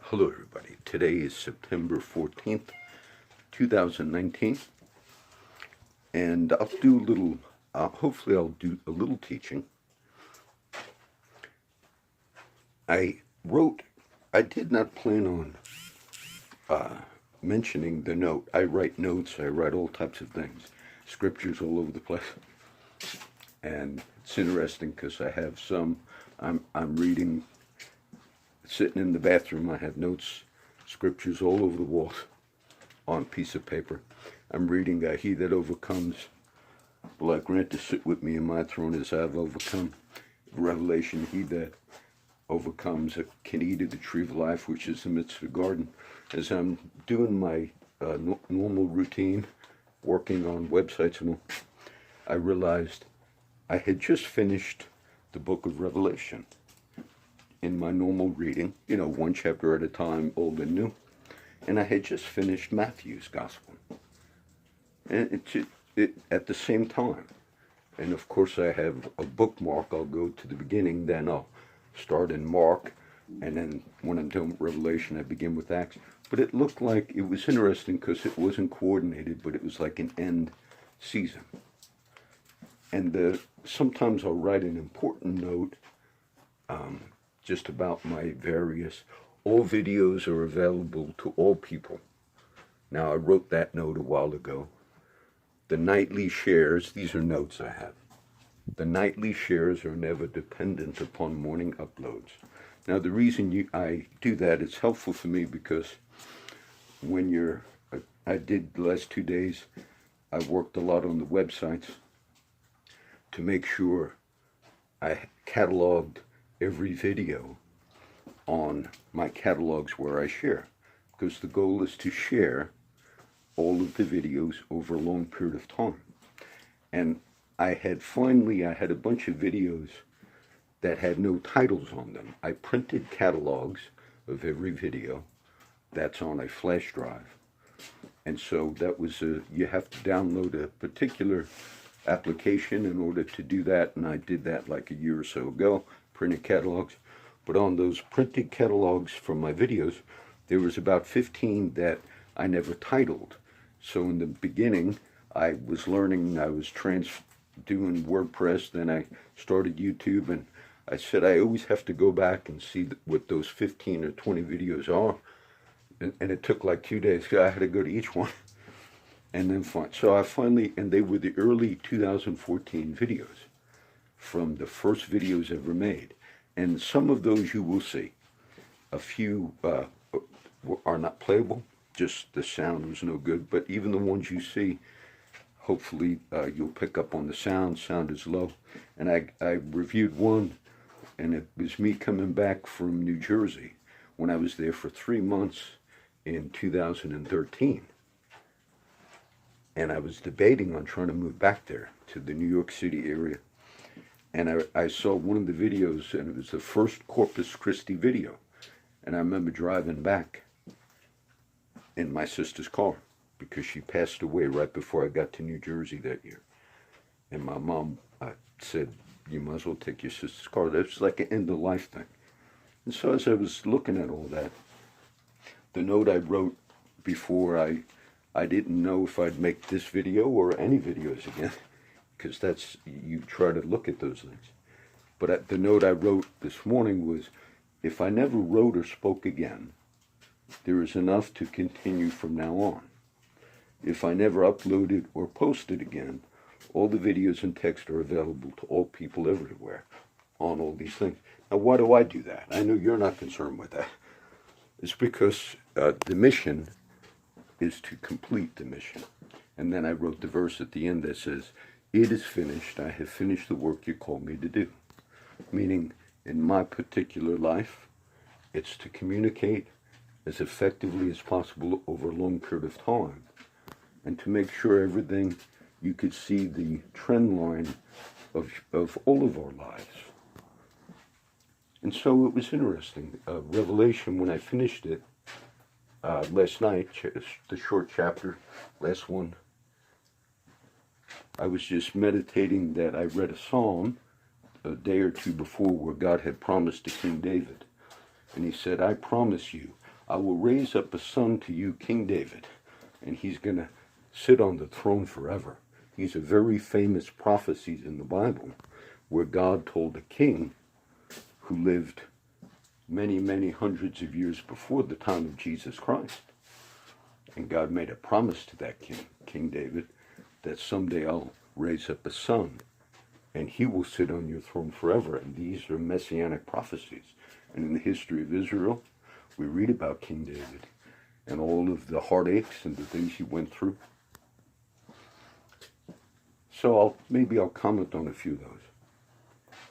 Hello everybody. Today is September 14th, 2019, and I'll do a little, hopefully I'll do a little teaching. I did not plan on mentioning the note. I write notes, I write all types of things, scriptures all over the place. And it's interesting because I have some, I'm reading, sitting in the bathroom, I have notes, scriptures all over the walls on a piece of paper. I'm reading, he that overcomes will I grant to sit with me in my throne as I have overcome. Revelation, he that overcomes can eat of the tree of life, which is in the midst of the garden. As I'm doing my normal routine, working on websites and all, I realized I had just finished the book of Revelation in my normal reading, one chapter at a time, old and new. And I had just finished Matthew's gospel. And it at the same time. And of course I have a bookmark. I'll go to the beginning, then I'll start in Mark, and then when I'm done with Revelation, I begin with Acts. But it looked like, it was interesting because it wasn't coordinated, but it was like an end season. And sometimes I'll write an important note just about my all videos are available to all people. Now, I wrote that note a while ago. The nightly shares, these are notes I have. The nightly shares are never dependent upon morning uploads. Now, the reason I do that, it's helpful for me because when I did the last 2 days, I worked a lot on the websites to make sure I cataloged every video on my catalogs where I share, because the goal is to share all of the videos over a long period of time. And I had a bunch of videos that had no titles on them. I printed catalogs of every video. That's on a flash drive. And so that was you have to download a particular application in order to do that, and I did that like a year or so ago, printed catalogs. But on those printed catalogs from my videos, there was about 15 that I never titled. So in the beginning, I was learning, I was doing WordPress, then I started YouTube, and I said I always have to go back and see what those 15 or 20 videos are. And it took like 2 days, because I had to go to each one. And then so I finally, and they were the early 2014 videos from the first videos ever made. And some of those you will see. A few are not playable, just the sound was no good. But even the ones you see, hopefully you'll pick up on the sound. Sound is low. And I reviewed one, and it was me coming back from New Jersey when I was there for 3 months in 2013. And I was debating on trying to move back there to the New York City area. And I saw one of the videos, and it was the first Corpus Christi video. And I remember driving back in my sister's car because she passed away right before I got to New Jersey that year. And my mom said, you might as well take your sister's car. That was like an end-of-life thing. And so as I was looking at all that, the note I wrote before I didn't know if I'd make this video or any videos again, because that's, you try to look at those things. But the note I wrote this morning was, if I never wrote or spoke again, there is enough to continue from now on. If I never uploaded or posted again, all the videos and text are available to all people everywhere on all these things. Now, why do I do that? I know you're not concerned with that. It's because the mission is to complete the mission. And then I wrote the verse at the end that says, it is finished, I have finished the work you called me to do. Meaning, in my particular life, it's to communicate as effectively as possible over a long period of time, and to make sure everything, you could see the trend line of all of our lives. And so it was interesting. Revelation, when I finished it, last night, the short chapter, last one, I was just meditating that I read a psalm a day or two before where God had promised to King David. And he said, I promise you, I will raise up a son to you, King David, and he's going to sit on the throne forever. These are very famous prophecies in the Bible where God told a king who lived many, many hundreds of years before the time of Jesus Christ. And God made a promise to that king, King David, that someday I'll raise up a son and he will sit on your throne forever. And these are messianic prophecies. And in the history of Israel, we read about King David and all of the heartaches and the things he went through. So maybe I'll comment on a few of those.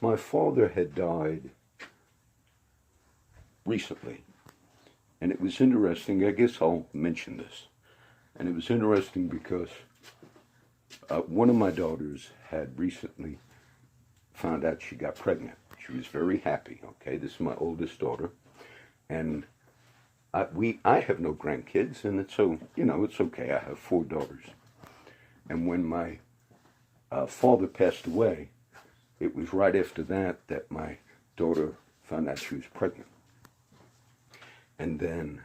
My father had died recently, and it was interesting. I guess I'll mention this. And it was interesting because one of my daughters had recently found out she got pregnant. She was very happy. Okay, this is my oldest daughter, and I have no grandkids, and it's okay. I have 4 daughters, and when my father passed away, it was right after that my daughter found out she was pregnant. And then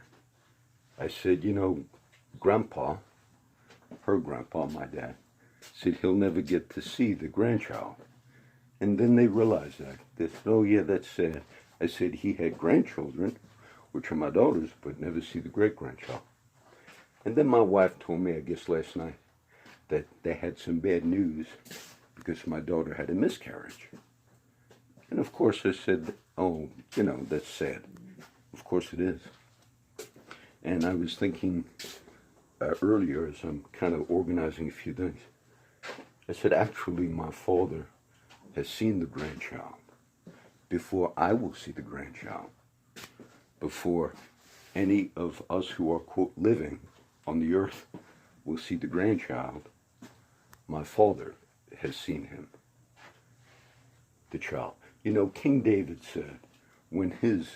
I said, Grandpa, her grandpa, my dad, said he'll never get to see the grandchild. And then they realized that, oh yeah, that's sad. I said he had grandchildren, which are my daughters, but never see the great-grandchild. And then my wife told me, I guess last night, that they had some bad news because my daughter had a miscarriage. And of course I said, oh, that's sad. Of course it is. And I was thinking earlier, as I'm kind of organizing a few things, I said, actually, my father has seen the grandchild before I will see the grandchild, before any of us who are, quote, living on the earth will see the grandchild. My father has seen him, the child. King David said when his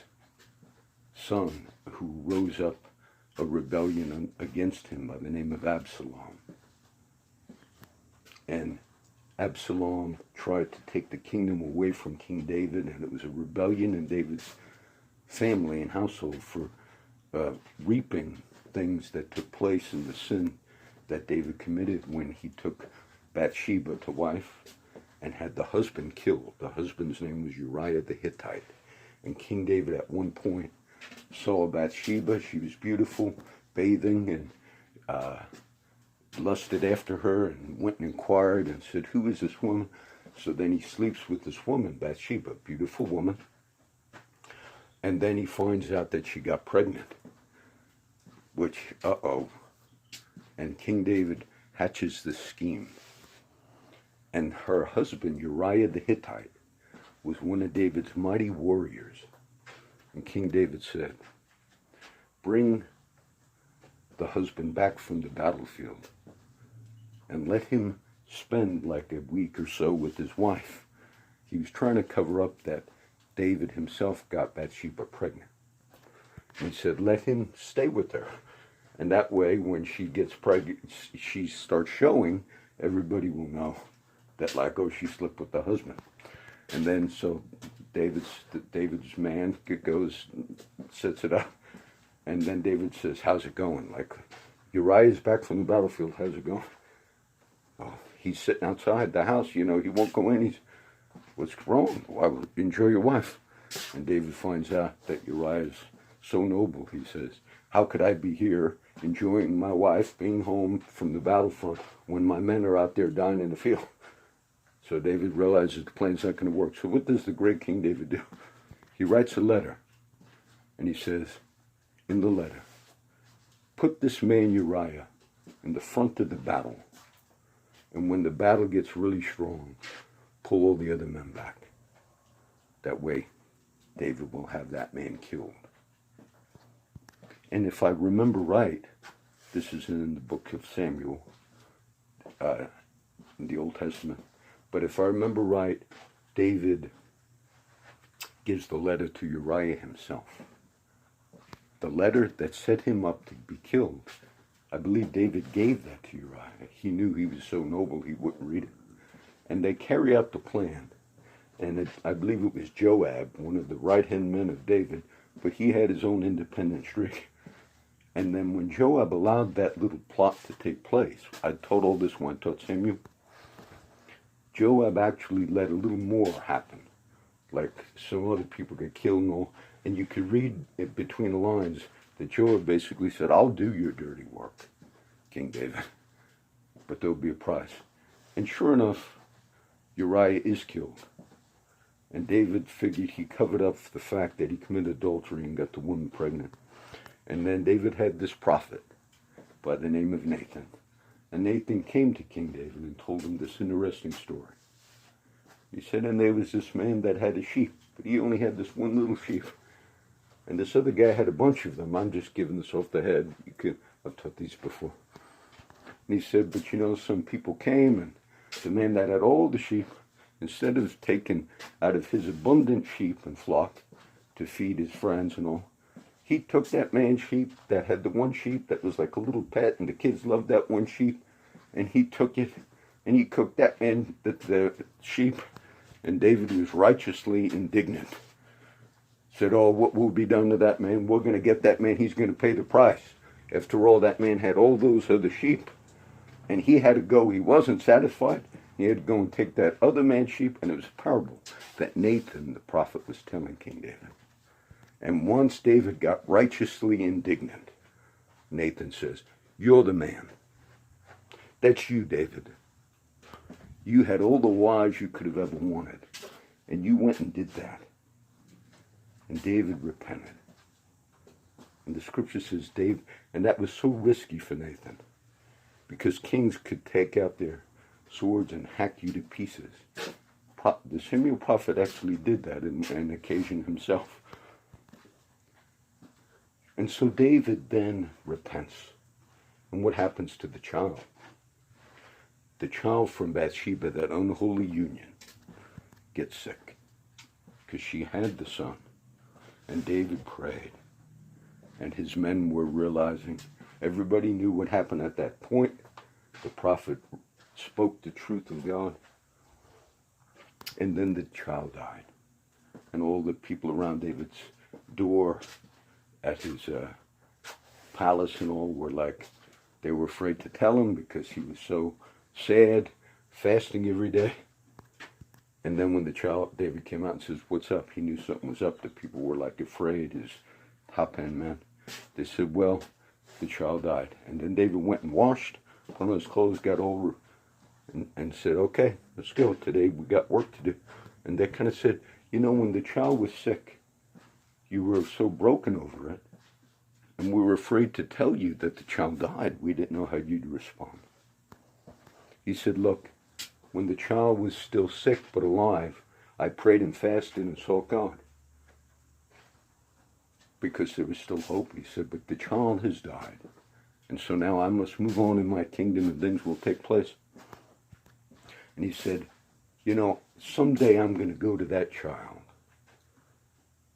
son, who rose up a rebellion against him by the name of Absalom, and Absalom tried to take the kingdom away from King David, and it was a rebellion in David's family and household for reaping things that took place in the sin that David committed when he took Bathsheba to wife and had the husband killed. The husband's name was Uriah the Hittite. And King David at one point saw Bathsheba. She was beautiful, bathing, and lusted after her and went and inquired and said, who is this woman? So then he sleeps with this woman, Bathsheba, beautiful woman. And then he finds out that she got pregnant, which, and King David hatches this scheme. And her husband, Uriah the Hittite, was one of David's mighty warriors. And King David said, bring the husband back from the battlefield and let him spend like a week or so with his wife. He was trying to cover up that David himself got Bathsheba pregnant. And he said, let him stay with her. And that way, when she gets pregnant, she starts showing, everybody will know that, she slept with the husband. And then, so David's man goes, sets it up. And then David says, how's it going? Uriah's back from the battlefield, how's it going? Oh, he's sitting outside the house, he won't go in. What's wrong? Well, enjoy your wife. And David finds out that Uriah's so noble, he says, how could I be here enjoying my wife being home from the battlefront when my men are out there dying in the field? So David realizes the plan's not going to work. So what does the great King David do? He writes a letter, and he says, in the letter, put this man Uriah in the front of the battle, and when the battle gets really strong, pull all the other men back. That way, David will have that man killed. And if I remember right, this is in the book of Samuel, in the Old Testament, but if I remember right, David gives the letter to Uriah himself. The letter that set him up to be killed, I believe David gave that to Uriah. He knew he was so noble he wouldn't read it. And they carry out the plan. And I believe it was Joab, one of the right-hand men of David, but he had his own independent streak. And then when Joab allowed that little plot to take place, I told all this when I taught Samuel, Joab actually let a little more happen. Like some other people get killed and all, and you could read it between the lines that Joab basically said, I'll do your dirty work, King David, but there'll be a price. And sure enough, Uriah is killed. And David figured he covered up the fact that he committed adultery and got the woman pregnant. And then David had this prophet by the name of Nathan. And Nathan came to King David and told him this interesting story. He said, and there was this man that had a sheep, but he only had this one little sheep. And this other guy had a bunch of them. I'm just giving this off the head. I've taught these before. And he said, but you know, some people came, and the man that had all the sheep, instead of taking out of his abundant sheep and flock to feed his friends and all, he took that man's sheep that had the one sheep that was like a little pet, and the kids loved that one sheep, and he took it, and he cooked that man, the sheep, and David was righteously indignant. Said, oh, what will be done to that man? We're going to get that man. He's going to pay the price. After all, that man had all those other sheep, and he had to go. He wasn't satisfied. He had to go and take that other man's sheep, and it was a parable that Nathan, the prophet, was telling King David. And once David got righteously indignant, Nathan says, you're the man. That's you, David. You had all the wives you could have ever wanted, and you went and did that. And David repented. And the scripture says, David, and that was so risky for Nathan, because kings could take out their swords and hack you to pieces. The Samuel prophet actually did that on an occasion himself. And so David then repents. And what happens to the child? The child from Bathsheba, that unholy union, gets sick because she had the son. And David prayed. And his men were realizing, everybody knew what happened at that point. The prophet spoke the truth of God. And then the child died. And all the people around David's door at his palace and all were like, they were afraid to tell him because he was so sad, fasting every day. And then when the child, David, came out and says, what's up? He knew something was up. The people were like afraid, his top-end men. They said, well, the child died. And then David went and washed, put on his clothes, got over, and said, okay, let's go. Today we got work to do. And they kind of said, you know, when the child was sick, you were so broken over it, and we were afraid to tell you that the child died. We didn't know how you'd respond. He said, look, when the child was still sick but alive, I prayed and fasted and sought God, because there was still hope. He said, but the child has died, and so now I must move on in my kingdom and things will take place. And he said, you know, someday I'm going to go to that child,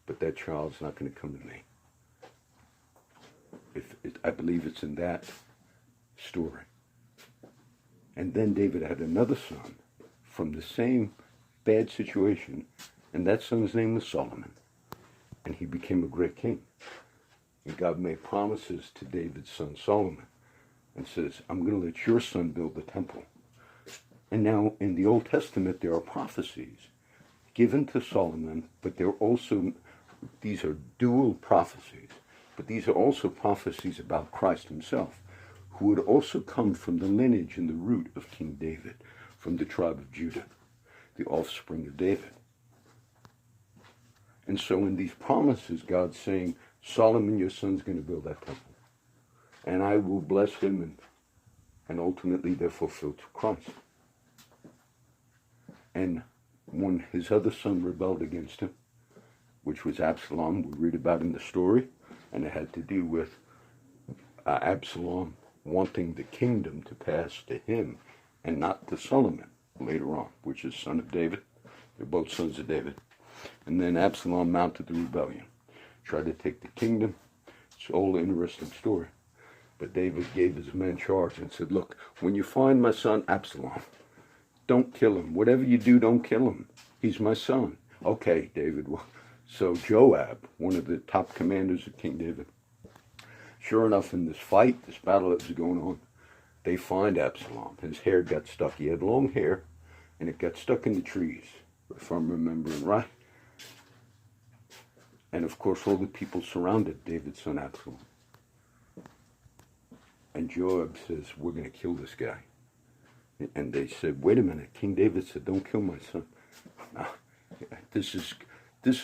but that child's not going to come to me. I believe it's in that story. And then David had another son from the same bad situation, and that son's name was Solomon. And he became a great king. And God made promises to David's son Solomon and says, I'm going to let your son build the temple. And now in the Old Testament there are prophecies given to Solomon, but they're also, these are dual prophecies, but these are also prophecies about Christ himself, who would also come from the lineage and the root of King David, from the tribe of Judah, the offspring of David. And so in these promises, God's saying, Solomon, your son's going to build that temple. And I will bless him, and ultimately they're fulfilled to Christ. And when his other son rebelled against him, which was Absalom, we read about in the story, and it had to do with Absalom wanting the kingdom to pass to him and not to Solomon later on, which is son of David. They're both sons of David. And then Absalom mounted the rebellion, tried to take the kingdom. It's all an interesting story. But David gave his men charge and said, look, when you find my son Absalom, don't kill him. Whatever you do, don't kill him. He's my son. Okay, David. Well, So Joab, one of the top commanders of King David, sure enough, in this fight, this battle that was going on, they find Absalom. His hair got stuck. He had long hair, and it got stuck in the trees, if I'm remembering right. And of course, all the people surrounded David's son Absalom. And Joab says, we're going to kill this guy. And they said, wait a minute. King David said, don't kill my son. No, this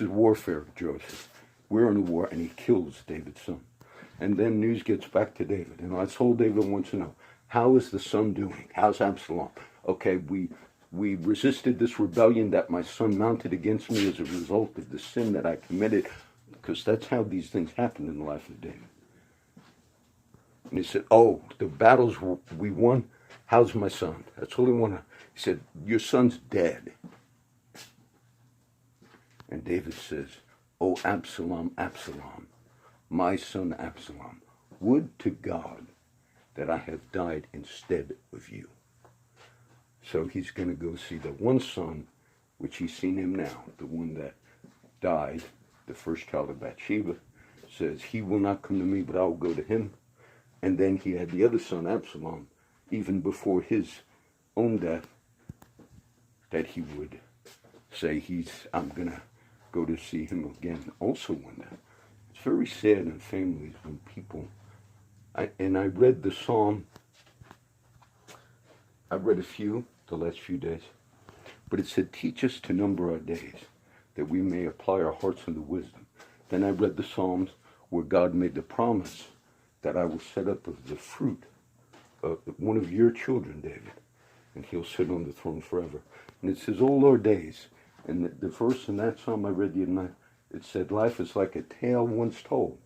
is warfare, Joab says. We're in a war, and he kills David's son. And then news gets back to David. And that's all David wants to know. How is the son doing? How's Absalom? Okay, we resisted this rebellion that my son mounted against me as a result of the sin that I committed, because that's how these things happen in the life of David. And he said, oh, the battles we won, how's my son? That's all he wanted. He said, your son's dead. And David says, oh, Absalom, Absalom, my son Absalom, would to God that I have died instead of you. So he's going to go see the one son, which he's seen him now, the one that died, the first child of Bathsheba, says, he will not come to me, but I will go to him. And then he had the other son, Absalom, even before his own death, that he would say, I'm going to go to see him again also one day. It's very sad in families when people, I read the psalm, I read a few the last few days, but it said, teach us to number our days, that we may apply our hearts unto wisdom. Then I read the Psalms where God made the promise that I will set up of the fruit of one of your children, David, and he'll sit on the throne forever. And it says, all our days. And the verse in that psalm I read the other night, it said, life is like a tale once told,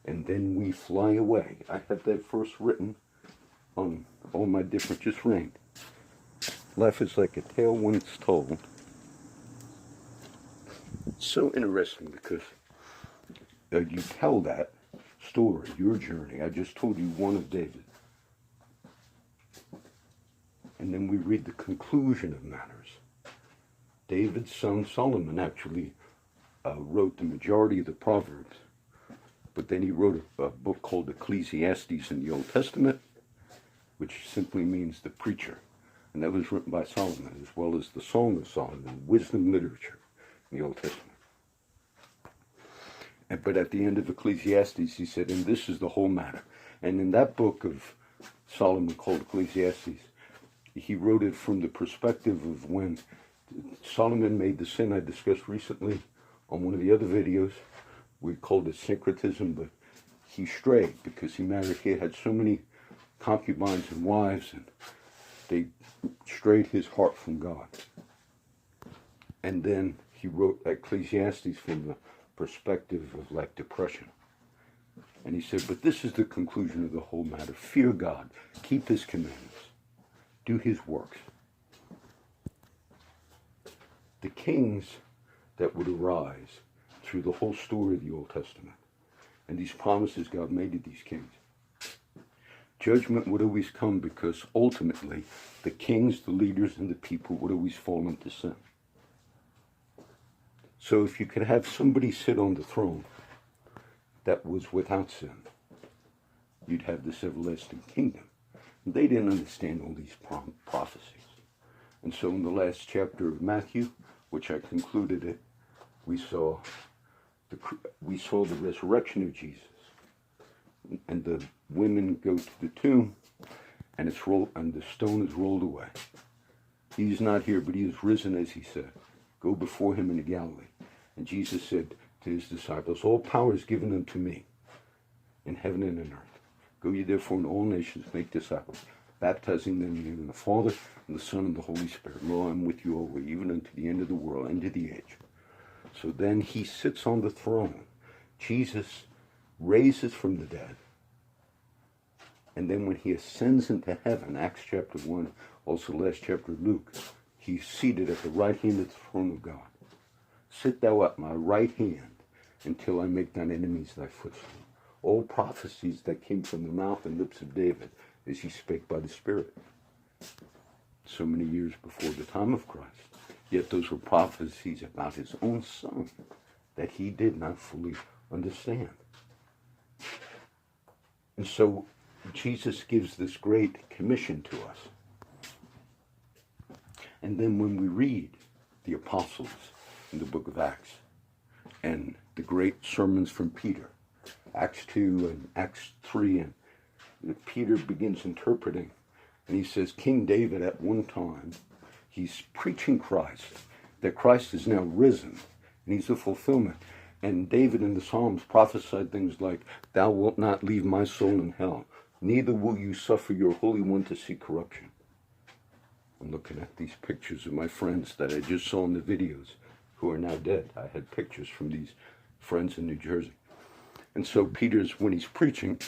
and then we fly away. I have that verse written on all my different, just rain. Life is like a tale once told. It's so interesting because you tell that story, your journey. I just told you one of David. And then we read the conclusion of matters. David's son Solomon actually wrote the majority of the Proverbs. But then he wrote a book called Ecclesiastes in the Old Testament, which simply means the preacher. And that was written by Solomon, as well as the Song of Solomon, wisdom literature in the Old Testament. But at the end of Ecclesiastes, he said, and this is the whole matter. And in that book of Solomon called Ecclesiastes, he wrote it from the perspective of when Solomon made the sin I discussed recently on one of the other videos. We called it syncretism, but he strayed because he had so many concubines and wives, and they strayed his heart from God. And then he wrote Ecclesiastes from the perspective of like depression. And he said, but this is the conclusion of the whole matter. Fear God, keep his commandments, do his works. The kings that would arise through the whole story of the Old Testament and these promises God made to these kings, judgment would always come because ultimately the kings, the leaders, and the people would always fall into sin. So if you could have somebody sit on the throne that was without sin, you'd have this everlasting kingdom. And they didn't understand all these prophecies. And so in the last chapter of Matthew, which I concluded it, we saw the resurrection of Jesus. And the women go to the tomb, and the stone is rolled away. He's not here, but he is risen, as he said. Go before him into Galilee. And Jesus said to his disciples, all power is given unto me in heaven and on earth. Go ye therefore in all nations, make disciples, baptizing them in the name of the Father, and the Son, and the Holy Spirit. Lo, I am with you always, even unto the end of the world, end of the age. So then he sits on the throne. Jesus raises from the dead. And then when he ascends into heaven, Acts chapter 1, also last chapter of Luke, he's seated at the right hand of the throne of God. Sit thou at my right hand until I make thine enemies thy footstool. All prophecies that came from the mouth and lips of David as he spake by the Spirit. So many years before the time of Christ. Yet those were prophecies about his own son, that he did not fully understand. And so Jesus gives this great commission to us. And then when we read the apostles in the book of Acts and the great sermons from Peter, Acts 2 and Acts 3, and Peter begins interpreting, and he says, King David at one time, he's preaching Christ, that Christ is now risen, and he's the fulfillment. And David in the Psalms prophesied things like, thou wilt not leave my soul in hell, neither will you suffer your Holy One to see corruption. I'm looking at these pictures of my friends that I just saw in the videos who are now dead. I had pictures from these friends in New Jersey. And so Peter's, when he's preaching,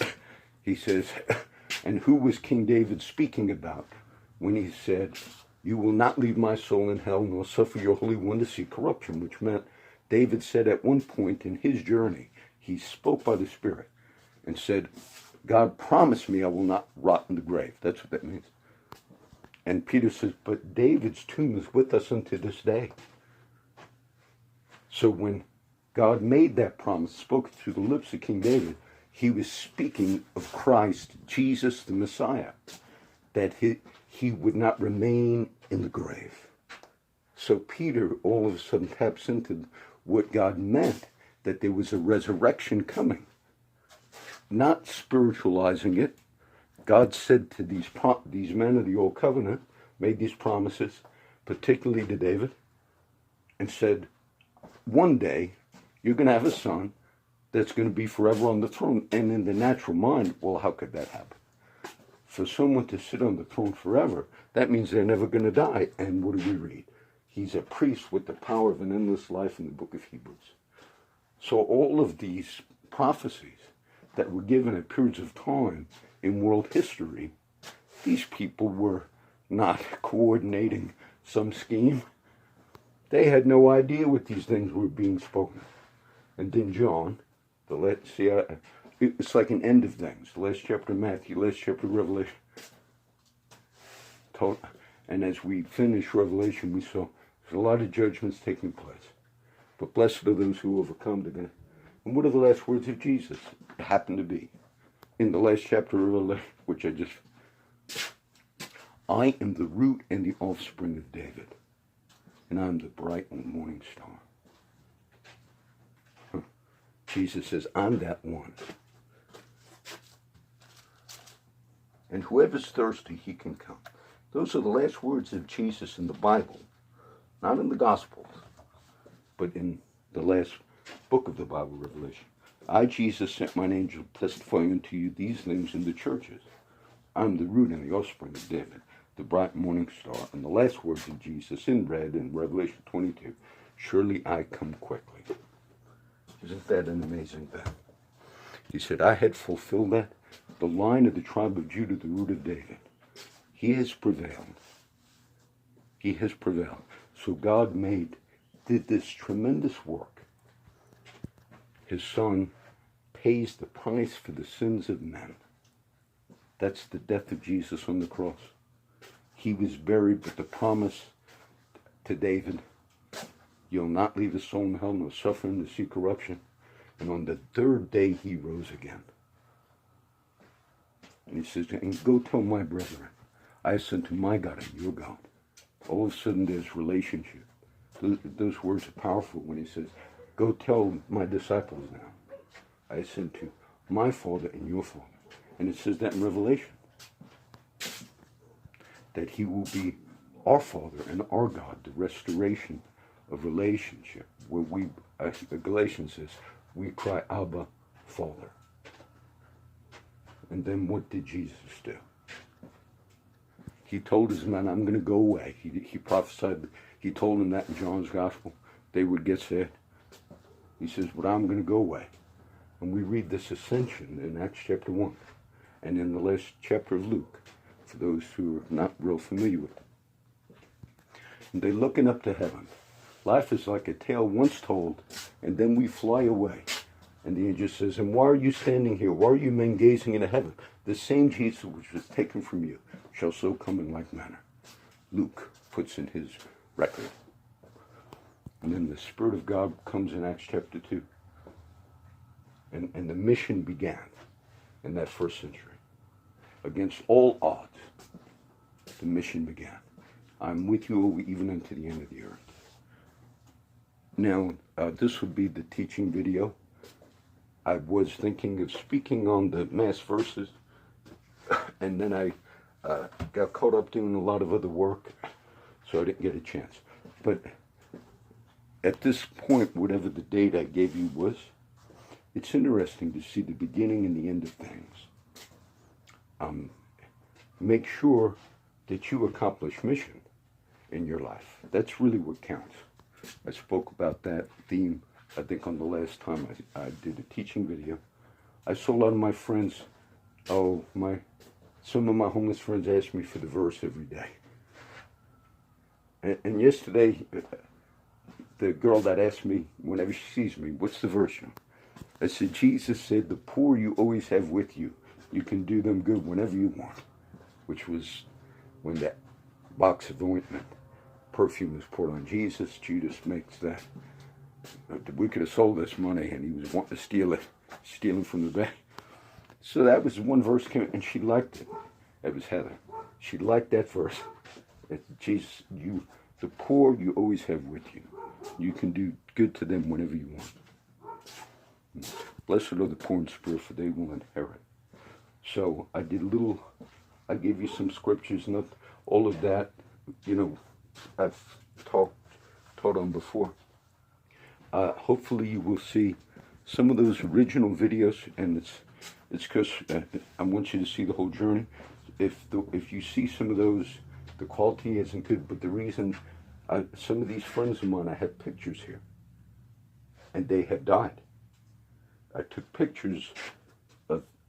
he says, and who was King David speaking about when he said, you will not leave my soul in hell, nor suffer your Holy One to see corruption, which meant David said at one point in his journey, he spoke by the Spirit and said, God promised me I will not rot in the grave. That's what that means. And Peter says, but David's tomb is with us unto this day. So when God made that promise, spoke through the lips of King David, he was speaking of Christ, Jesus the Messiah, that he would not remain in the grave. So Peter all of a sudden taps into what God meant, that there was a resurrection coming. Not spiritualizing it. God said to these men of the Old Covenant, made these promises, particularly to David, and said, one day you're going to have a son that's going to be forever on the throne. And in the natural mind, well, how could that happen? For someone to sit on the throne forever, that means they're never going to die. And what do we read? He's a priest with the power of an endless life in the book of Hebrews. So all of these prophecies that were given at periods of time in world history, these people were not coordinating some scheme. They had no idea what these things were being spoken. And then John, it's like an end of things. The last chapter of Matthew, last chapter of Revelation. And as we finish Revelation, we saw there's a lot of judgments taking place. But blessed are those who overcome. And what are the last words of Jesus? It happened to be in the last chapter of Revelation, which I am the root and the offspring of David, and I'm the bright and morning star. Jesus says, I'm that one. And whoever's thirsty, he can come. Those are the last words of Jesus in the Bible, not in the Gospels, but in the last book of the Bible, Revelation. I, Jesus, sent mine angel testifying unto you these things in the churches. I'm the root and the offspring of David, the bright morning star. And the last words of Jesus in red in Revelation 22, surely I come quickly. Isn't that an amazing thing? He said, I had fulfilled that. The line of the tribe of Judah, the root of David. He has prevailed. He has prevailed. So God did this tremendous work. His Son pays the price for the sins of men. That's the death of Jesus on the cross. He was buried with the promise to David, you'll not leave a soul in hell, nor suffer him to see corruption. And on the third day he rose again. And he says, and go tell my brethren, I ascend to my God and your God. All of a sudden there's relationship. Those words are powerful when he says, go tell my disciples now, I ascend to my Father and your Father. And it says that in Revelation, that he will be our Father and our God, the restoration of relationship, where Galatians says, we cry, Abba, Father. And then what did Jesus do? He told his men, I'm going to go away. He prophesied, he told them that in John's Gospel, they would get saved. He says, but I'm going to go away. And we read this ascension in Acts chapter 1 and in the last chapter of Luke, for those who are not real familiar with it. And they're looking up to heaven. Life is like a tale once told, and then we fly away. And the angel says, and why are you standing here? Why are you men gazing into heaven? The same Jesus which was taken from you shall so come in like manner. Luke puts in his record. And then the Spirit of God comes in Acts chapter 2. And the mission began in that first century. Against all odds, the mission began. I'm with you even unto the end of the earth. Now, this would be the teaching video. I was thinking of speaking on the mass verses, and then I got caught up doing a lot of other work, so I didn't get a chance. But at this point, whatever the date I gave you was, it's interesting to see the beginning and the end of things. Make sure that you accomplish mission in your life. That's really what counts. I spoke about that theme, I think, on the last time I did a teaching video. I saw a lot of my friends, some of my homeless friends ask me for the verse every day. And yesterday, the girl that asked me, whenever she sees me, what's the verse? I said, Jesus said, the poor you always have with you. You can do them good whenever you want. Which was when that box of ointment, perfume was poured on Jesus. Judas makes that. We could have sold this money, and he was wanting to stealing from the bank. So that was one verse came, and she liked it. It was Heather. She liked that verse. Jesus, the poor you always have with you. You can do good to them whenever you want. Blessed are the poor in spirit, for they will inherit. So I gave you some scriptures, not all of that, I've taught on before. Hopefully you will see some of those original videos, and it's because I want you to see the whole journey. If you see some of those, the quality isn't good, but the reason, some of these friends of mine, I have pictures here, and they have died. I took pictures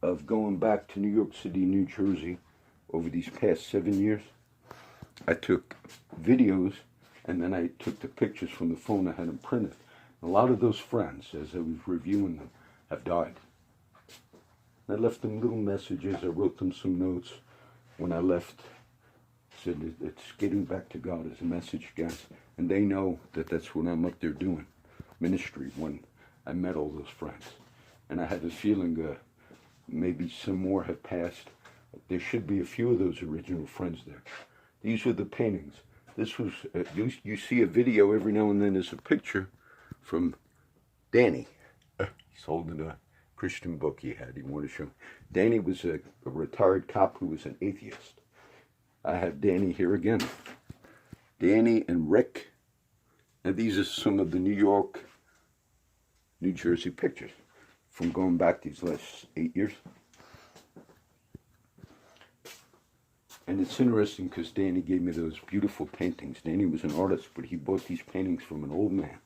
of going back to New York City, New Jersey, over these past 7 years. I took videos, and then I took the pictures from the phone. I had them printed. A lot of those friends, as I was reviewing them, have died. I left them little messages. I wrote them some notes when I left. Said it's getting back to God as a message, guys. And they know that that's what I'm up there doing, ministry, when I met all those friends. And I had a feeling maybe some more have passed. There should be a few of those original friends there. These were the paintings. This was, you see a video every now and then. There's a picture from Danny. He's holding a Christian book he had. He wanted to show. Danny was a retired cop who was an atheist. I have Danny here again. Danny and Rick. And these are some of the New York, New Jersey pictures from going back these last 8 years. And it's interesting because Danny gave me those beautiful paintings. Danny was an artist, but he bought these paintings from an old man.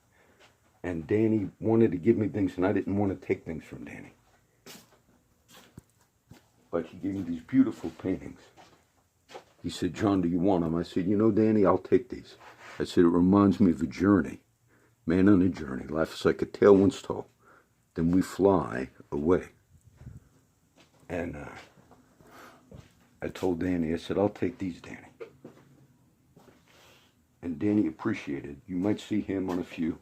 And Danny wanted to give me things, and I didn't want to take things from Danny. But he gave me these beautiful paintings. He said, John, do you want them? I said, Danny, I'll take these. I said, it reminds me of a journey. Man on a journey. Life is like a tale once told. Then we fly away. And I told Danny, I said, I'll take these, Danny. And Danny appreciated. You might see him on a few,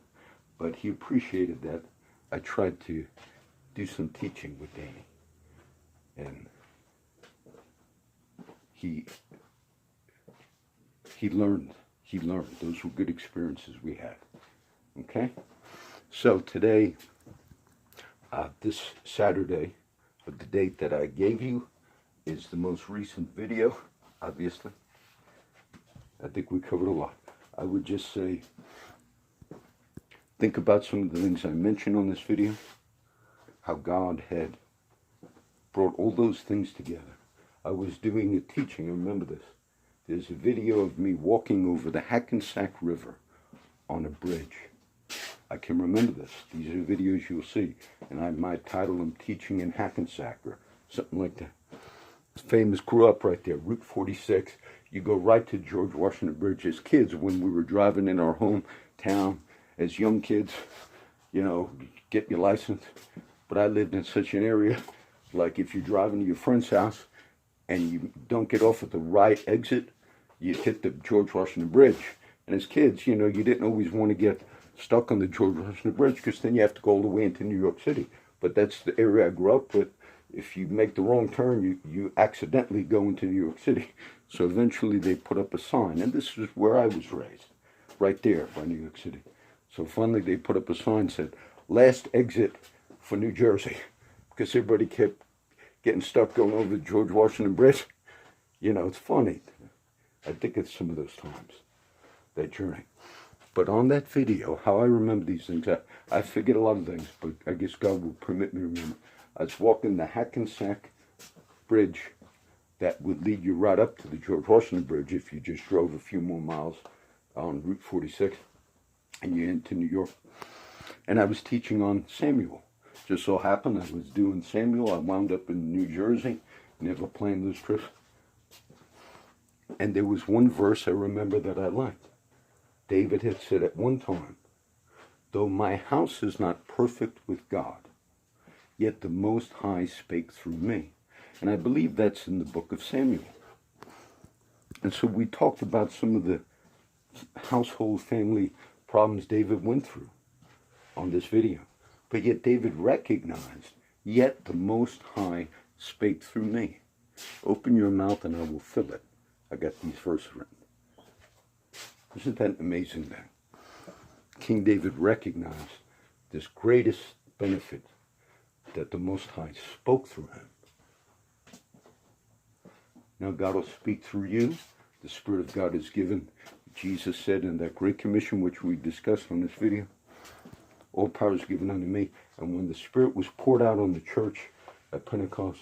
but he appreciated that I tried to do some teaching with Danny. And he learned. He learned. Those were good experiences we had. Okay? So today, this Saturday, of the date that I gave you, is the most recent video, obviously. I think we covered a lot. I would just say, think about some of the things I mentioned on this video, how God had brought all those things together. I was doing a teaching, I remember this. There's a video of me walking over the Hackensack River on a bridge. I can remember this. These are videos you'll see. And I might title them Teaching in Hackensack or something like that. Famous, grew up right there, Route 46. You go right to George Washington Bridge. As kids, when we were driving in our hometown, as young kids, get your license. But I lived in such an area, like if you're driving to your friend's house and you don't get off at the right exit, you hit the George Washington Bridge. And as kids, you didn't always want to get stuck on the George Washington Bridge, because then you have to go all the way into New York City. But that's the area I grew up with. If you make the wrong turn, you accidentally go into New York City. So eventually they put up a sign, and this is where I was raised, right there by New York City. So finally they put up a sign that said, last exit for New Jersey, because everybody kept getting stuck going over the George Washington Bridge. You know, it's funny. I think it's some of those times, that journey. But on that video, how I remember these things, I forget a lot of things, but I guess God will permit me to remember. I was walking the Hackensack Bridge that would lead you right up to the George Washington Bridge if you just drove a few more miles on Route 46 and you're into New York. And I was teaching on Samuel. Just so happened I was doing Samuel. I wound up in New Jersey, never planned this trip. And there was one verse I remember that I liked. David had said at one time, though my house is not perfect with God, yet the Most High spake through me. And I believe that's in the book of Samuel. And so we talked about some of the household family problems David went through on this video. But yet David recognized, yet the Most High spake through me. Open your mouth and I will fill it. I got these verses written. Isn't that an amazing thing? King David recognized this greatest benefit, that the Most High spoke through him. Now God will speak through you. The Spirit of God is given. Jesus said in that Great Commission, which we discussed on this video, all power is given unto me. And when the Spirit was poured out on the church at Pentecost,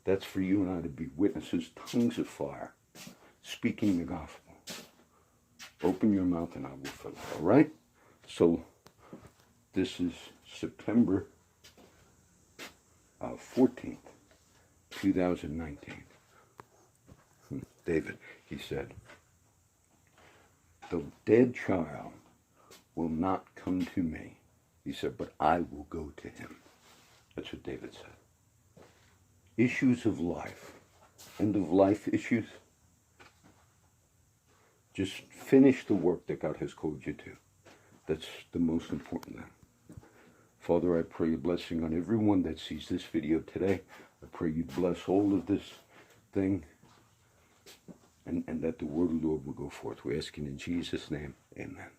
that's for you and I to be witnesses, tongues of fire, speaking the gospel. Open your mouth and I will fill it. All right? So this is September 14th, 2019. David, he said, the dead child will not come to me. He said, but I will go to him. That's what David said. Issues of life, end of life issues. Just finish the work that God has called you to. That's the most important thing. Father, I pray a blessing on everyone that sees this video today. I pray you bless all of this thing, and that the word of the Lord will go forth. We ask it in Jesus' name. Amen.